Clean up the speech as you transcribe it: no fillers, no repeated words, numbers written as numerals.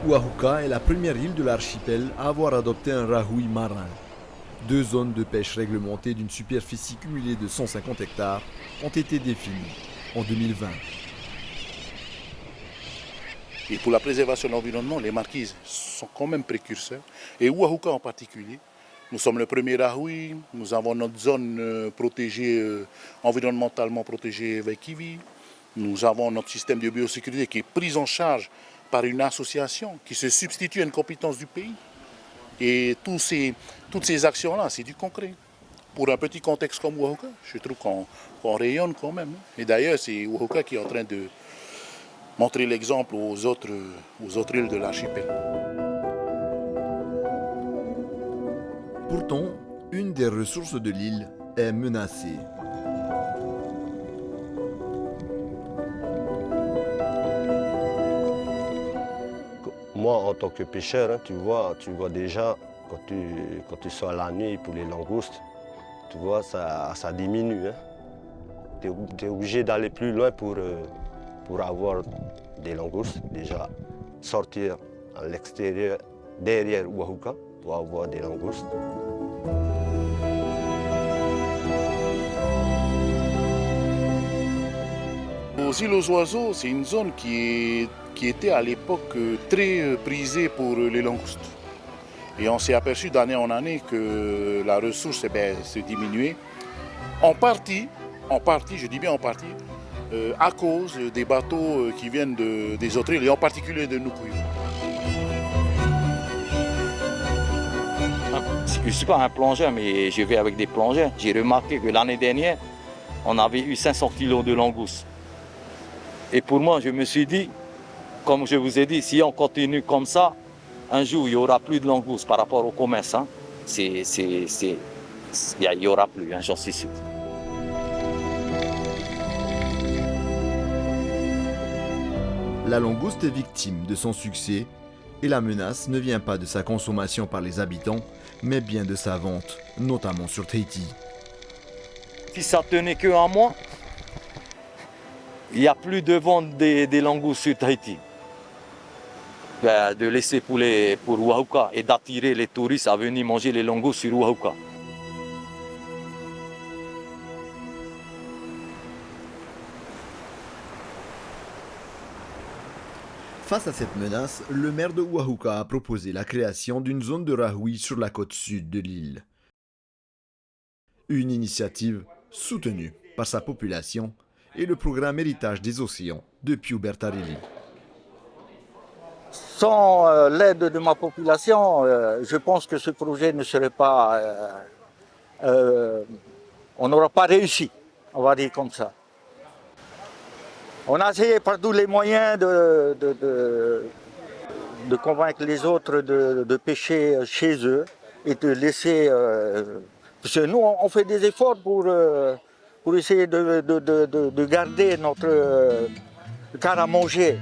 Oahuka est la première île de l'archipel à avoir adopté un rahui marin. Deux zones de pêche réglementées d'une superficie cumulée de 150 hectares ont été définies en 2020. Et pour la préservation de l'environnement, les marquises sont quand même précurseurs. Et Oahuka en particulier. Nous sommes le premier rahui, nous avons notre zone protégée, environnementalement protégée Vaikivi. Nous avons notre système de biosécurité qui est pris en charge par une association qui se substitue à une compétence du pays. Et toutes ces actions-là, c'est du concret. Pour un petit contexte comme Oahuka, je trouve qu'on rayonne quand même. Et d'ailleurs, c'est Oahuka qui est en train de montrer l'exemple aux autres îles de l'archipel. Pourtant, une des ressources de l'île est menacée. Moi, en tant que pêcheur, tu vois déjà, quand tu sors la nuit pour les langoustes, tu vois, ça diminue. Tu es obligé d'aller plus loin pour avoir des langoustes. Déjà, sortir à l'extérieur, derrière Oahuka, pour avoir des langoustes. Aux îles aux oiseaux, c'est une zone qui était à l'époque très prisée pour les langoustes. Et on s'est aperçu d'année en année que la ressource se diminuait. En partie, je dis bien en partie, à cause des bateaux qui viennent des autres îles, et en particulier de Nukuyu. Je ne suis pas un plongeur, mais je vais avec des plongeurs. J'ai remarqué que l'année dernière, on avait eu 500 kilos de langoustes. Et pour moi, je me suis dit, comme je vous ai dit, si on continue comme ça, un jour, il n'y aura plus de langoustes par rapport au commerce. Il n'y aura plus, j'en suis sûr. La langouste est victime de son succès et la menace ne vient pas de sa consommation par les habitants, mais bien de sa vente, notamment sur Tahiti. Si ça tenait qu'à moi, il n'y a plus de vente des langoustes sur Tahiti. De laisser pour Oahuka et d'attirer les touristes à venir manger les langoustes sur Oahuka. Face à cette menace, le maire de Oahuka a proposé la création d'une zone de rahui sur la côte sud de l'île. Une initiative soutenue par sa population et le programme Héritage des océans de Piu Bertarelli. Sans l'aide de ma population, je pense que ce projet ne serait pas... on n'aura pas réussi, on va dire comme ça. On a essayé par tous les moyens de convaincre les autres de pêcher chez eux et de laisser... parce que nous, on fait des efforts pour essayer de garder notre car à manger.